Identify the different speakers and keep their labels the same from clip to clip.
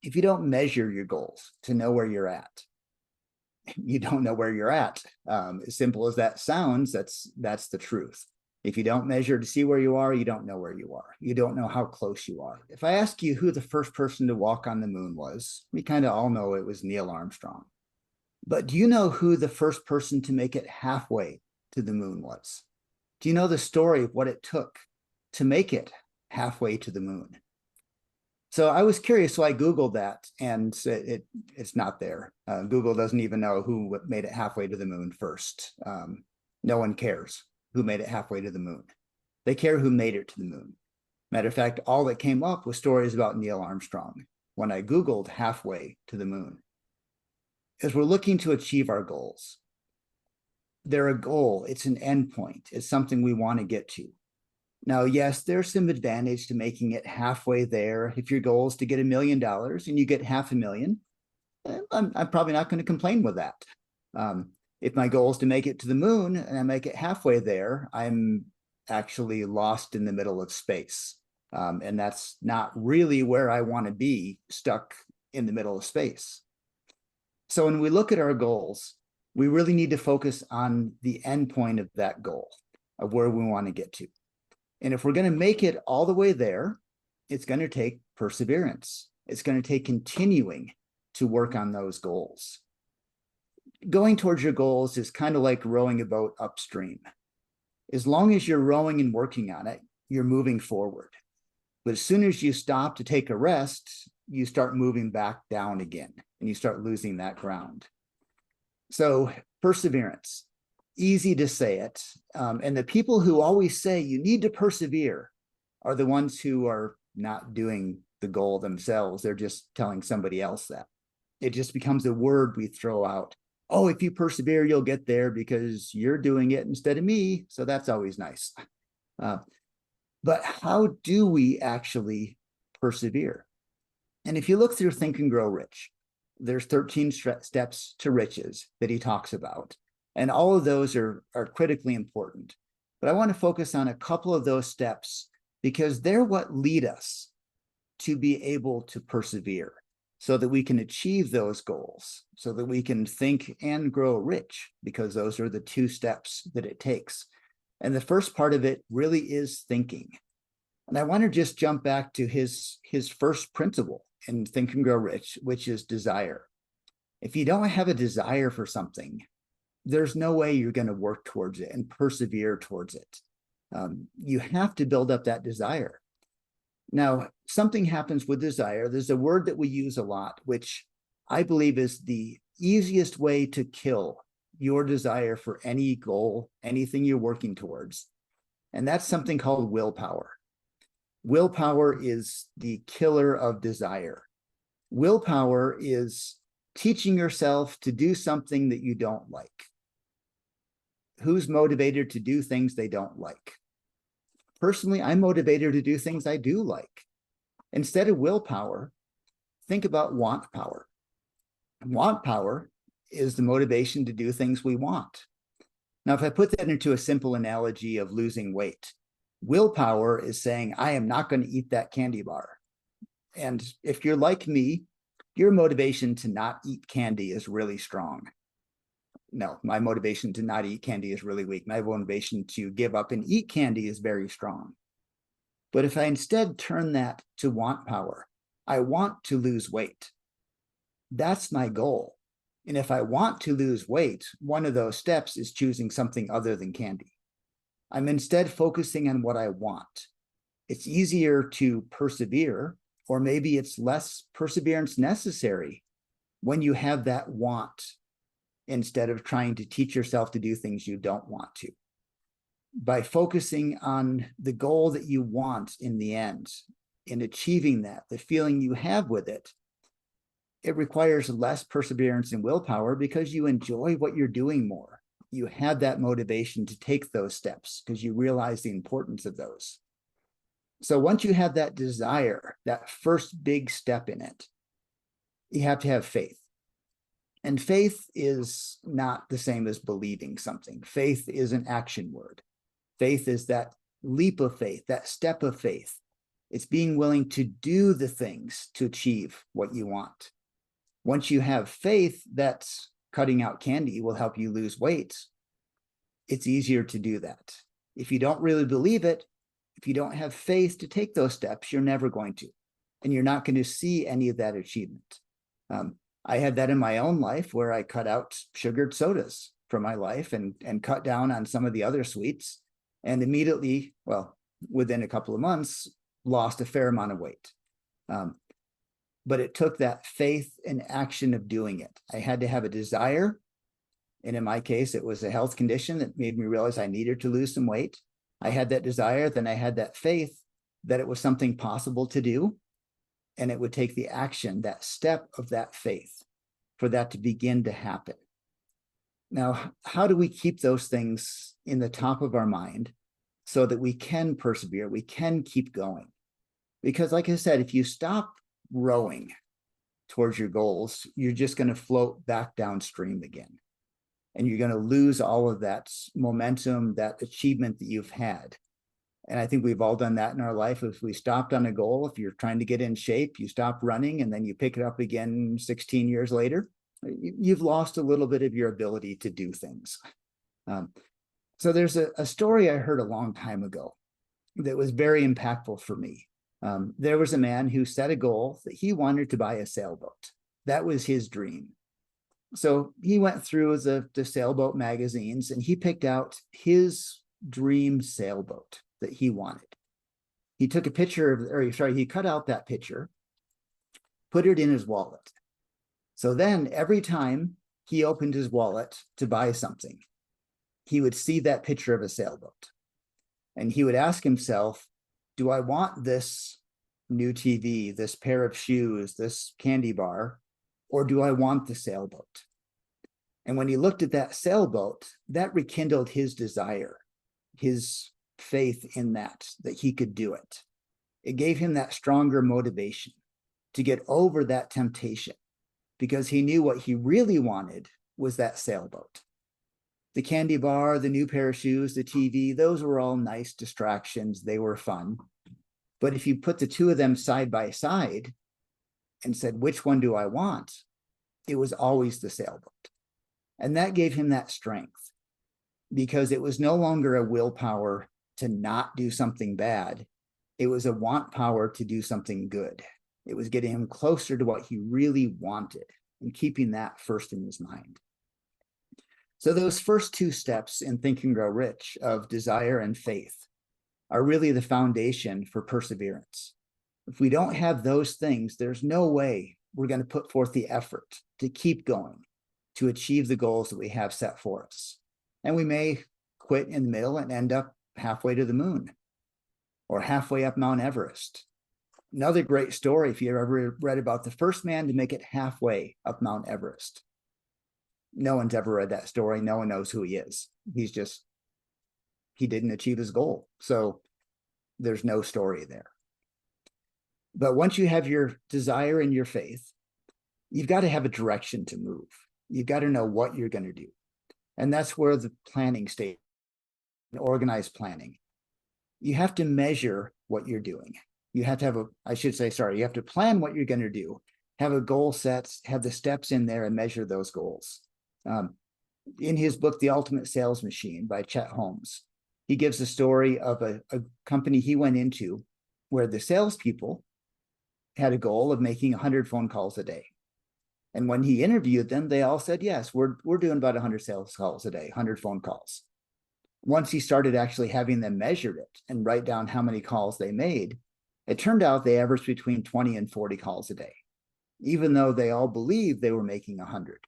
Speaker 1: If you don't measure your goals to know where you're at, you don't know where you're at. As simple as that sounds, that's the truth. If you don't measure to see where you are, you don't know where you are. You don't know how close you are. If I ask you who the first person to walk on the moon was, we kind of all know it was Neil Armstrong. But do you know who the first person to make it halfway to the moon was? Do you know the story of what it took to make it halfway to the moon? So I was curious, so I Googled that, and it's not there. Google doesn't even know who made it halfway to the moon first. No one cares who made it halfway to the moon. They care who made it to the moon. Matter of fact, all that came up was stories about Neil Armstrong when I Googled halfway to the moon. As we're looking to achieve our goals, they're a goal, it's an endpoint, it's something we want to get to. Now, yes, there's some advantage to making it halfway there. If your goal is to get $1 million and you get $500,000, I'm probably not going to complain with that. If my goal is to make it to the moon and I make it halfway there, I'm actually lost in the middle of space. And that's not really where I want to be, stuck in the middle of space. So when we look at our goals, we really need to focus on the end point of that goal, of where we want to get to. And if we're going to make it all the way there, it's going to take perseverance. It's going to take continuing to work on those goals. Going towards your goals is kind of like rowing a boat upstream. As long as you're rowing and working on it, you're moving forward. But as soon as you stop to take a rest, you start moving back down again, and you start losing that ground. So perseverance. Easy to say it. And the people who always say you need to persevere are the ones who are not doing the goal themselves. They're just telling somebody else that. It just becomes a word we throw out. Oh, if you persevere, you'll get there because you're doing it instead of me. So that's always nice. But how do we actually persevere? And if you look through Think and Grow Rich, there's 13 steps to riches that he talks about. And all of those are critically important. But I want to focus on a couple of those steps because they're what lead us to be able to persevere so that we can achieve those goals, so that we can think and grow rich, because those are the 2 steps that it takes. And the first part of it really is thinking. And I want to just jump back to his first principle in Think and Grow Rich, which is desire. If you don't have a desire for something, there's no way you're going to work towards it and persevere towards it. You have to build up that desire. Now, something happens with desire. There's a word that we use a lot, which I believe is the easiest way to kill your desire for any goal, anything you're working towards. And that's something called willpower. Willpower is the killer of desire. Willpower is teaching yourself to do something that you don't like. Who's motivated to do things they don't like? Personally, I'm motivated to do things I do like. Instead of willpower, think about want power. Want power is the motivation to do things we want. Now, if I put that into a simple analogy of losing weight, willpower is saying, I am not going to eat that candy bar. And if you're like me, your motivation to not eat candy is really strong. No, my motivation to not eat candy is really weak. My motivation to give up and eat candy is very strong. But if I instead turn that to want power, I want to lose weight. That's my goal. And if I want to lose weight, one of those steps is choosing something other than candy. I'm instead focusing on what I want. It's easier to persevere, or maybe it's less perseverance necessary when you have that want, instead of trying to teach yourself to do things you don't want to. By focusing on the goal that you want in the end, in achieving that, the feeling you have with it, it requires less perseverance and willpower because you enjoy what you're doing more. You have that motivation to take those steps because you realize the importance of those. So once you have that desire, that first big step in it, you have to have faith. And faith is not the same as believing something. Faith is an action word. Faith is that leap of faith, that step of faith. It's being willing to do the things to achieve what you want. Once you have faith that cutting out candy will help you lose weight, it's easier to do that. If you don't really believe it, if you don't have faith to take those steps, you're never going to. And you're not going to see any of that achievement. I had that in my own life where I cut out sugared sodas from my life and cut down on some of the other sweets, and immediately, well, within a couple of months, lost a fair amount of weight. But it took that faith and action of doing it. I had to have a desire. And in my case, it was a health condition that made me realize I needed to lose some weight. I had that desire, then I had that faith that it was something possible to do. And it would take the action, that step of that faith, for that to begin to happen. Now, how do we keep those things in the top of our mind so that we can persevere, we can keep going? Because like I said, if you stop rowing towards your goals, you're just going to float back downstream again. And you're going to lose all of that momentum, that achievement that you've had. And I think we've all done that in our life. If we stopped on a goal, if you're trying to get in shape, you stop running and then you pick it up again 16 years later, you've lost a little bit of your ability to do things. So there's a story I heard a long time ago that was very impactful for me. There was a man who set a goal that he wanted to buy a sailboat. That was his dream. So he went through the sailboat magazines and he picked out his dream sailboat that he wanted. He took a picture of, or sorry, he cut out that picture, put it in his wallet. So then every time he opened his wallet to buy something, he would see that picture of a sailboat. And he would ask himself, do I want this new TV, this pair of shoes, this candy bar, or do I want the sailboat? And when he looked at that sailboat, that rekindled his desire, his faith in that he could do it. It gave him that stronger motivation to get over that temptation, because he knew what he really wanted was that sailboat. The candy bar, the new pair of shoes, the TV, those were all nice distractions. They were fun. But if you put the two of them side by side and said, which one do I want? It was always the sailboat. And that gave him that strength, because it was no longer a willpower to not do something bad. It was a want power to do something good. It was getting him closer to what he really wanted and keeping that first in his mind. So those first two steps in Think and Grow Rich of desire and faith are really the foundation for perseverance. If we don't have those things, there's no way we're going to put forth the effort to keep going, to achieve the goals that we have set for us. And we may quit in the middle and end up halfway to the moon or halfway up Mount Everest. Another great story, if you ever read about the first man to make it halfway up Mount Everest. No one's ever read that story. No one knows who he is. He didn't achieve his goal. So there's no story there. But once you have your desire and your faith, you've got to have a direction to move. You've got to know what you're going to do. And that's where the planning stage, organized planning. You have to measure what you're doing. You have to have you have to plan what you're going to do, have a goal set, have the steps in there and measure those goals. In his book, The Ultimate Sales Machine by Chet Holmes, he gives a story of a company he went into where the salespeople had a goal of making 100 phone calls a day. And when he interviewed them, they all said, yes, we're doing about 100 sales calls a day, 100 phone calls. Once he started actually having them measure it and write down how many calls they made, it turned out they averaged between 20 and 40 calls a day, even though they all believed they were making 100.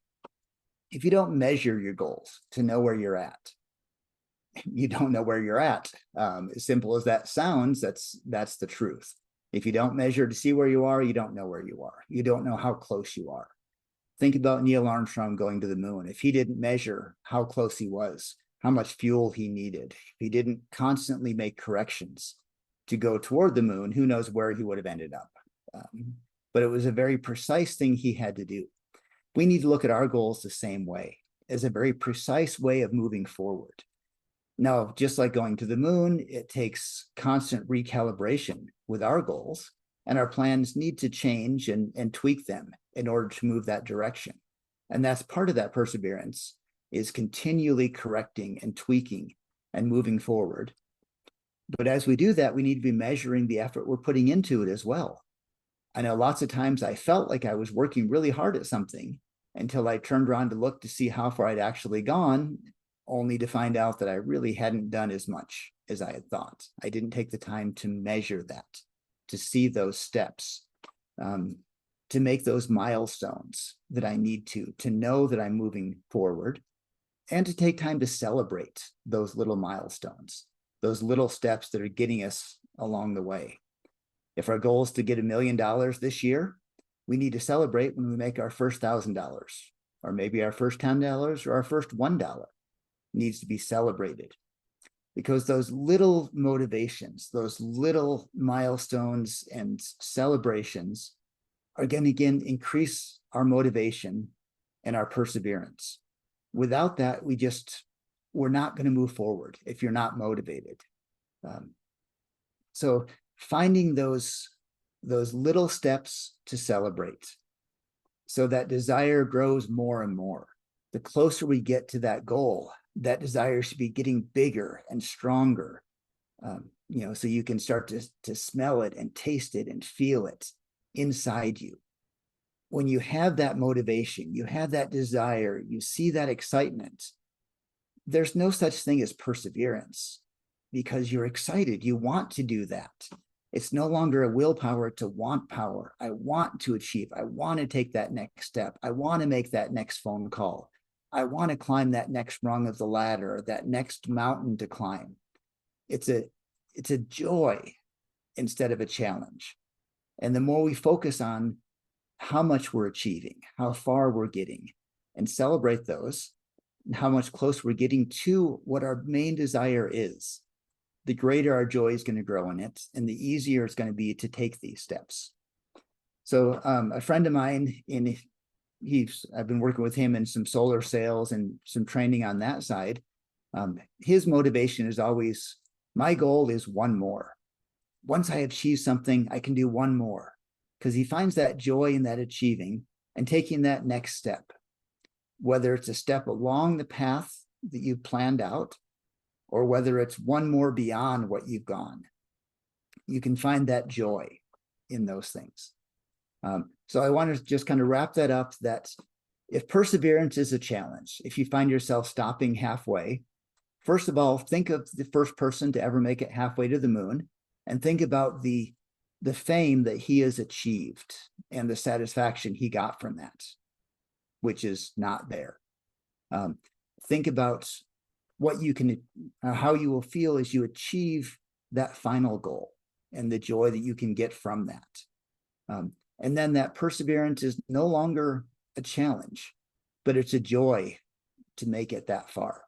Speaker 1: If you don't measure your goals to know where you're at, you don't know where you're at. As simple as that sounds, that's the truth. If you don't measure to see where you are, you don't know where you are. You don't know how close you are. Think about Neil Armstrong going to the moon. If he didn't measure how close he was, how much fuel he needed, if he didn't constantly make corrections to go toward the moon, who knows where he would have ended up. But it was a very precise thing he had to do. We need to look at our goals the same way, as a very precise way of moving forward. Now, just like going to the moon, it takes constant recalibration with our goals, and our plans need to change and tweak them in order to move that direction. And that's part of that perseverance, is continually correcting and tweaking and moving forward. But as we do that, we need to be measuring the effort we're putting into it as well. I know lots of times I felt like I was working really hard at something until I turned around to look to see how far I'd actually gone, only to find out that I really hadn't done as much as I had thought. I didn't take the time to measure that, to see those steps, to make those milestones that I need to know that I'm moving forward, and to take time to celebrate those little milestones, those little steps that are getting us along the way. If our goal is to get $1 million this year, we need to celebrate when we make our first $1,000, or maybe our first $10 or our first $1 needs to be celebrated, because those little motivations, those little milestones and celebrations are going to again increase our motivation and our perseverance. Without that, we're not going to move forward if you're not motivated. So finding those little steps to celebrate, so that desire grows more and more. The closer we get to that goal, that desire should be getting bigger and stronger, so you can start to smell it and taste it and feel it inside you. When you have that motivation, you have that desire, you see that excitement, there's no such thing as perseverance, because you're excited, you want to do that. It's no longer a willpower to want power. I want to achieve. I want to take that next step. I want to make that next phone call. I want to climb that next rung of the ladder, that next mountain to climb. It's a joy instead of a challenge. And the more we focus on how much we're achieving, how far we're getting, and celebrate those, and how much closer we're getting to what our main desire is, the greater our joy is going to grow in it, and the easier it's going to be to take these steps. So a friend of mine, I've been working with him in some solar sales and some training on that side. His motivation is always, my goal is one more. Once I achieve something, I can do one more, because he finds that joy in that achieving and taking that next step, whether it's a step along the path that you've planned out, or whether it's one more beyond what you've gone. You can find that joy in those things. So I want to just kind of wrap that up, that if perseverance is a challenge, if you find yourself stopping halfway, first of all, think of the first person to ever make it halfway to the moon, and think about the fame that he has achieved and the satisfaction he got from that, which is not there. Think about what you can, how you will feel as you achieve that final goal, and the joy that you can get from that. And then that perseverance is no longer a challenge, but it's a joy to make it that far.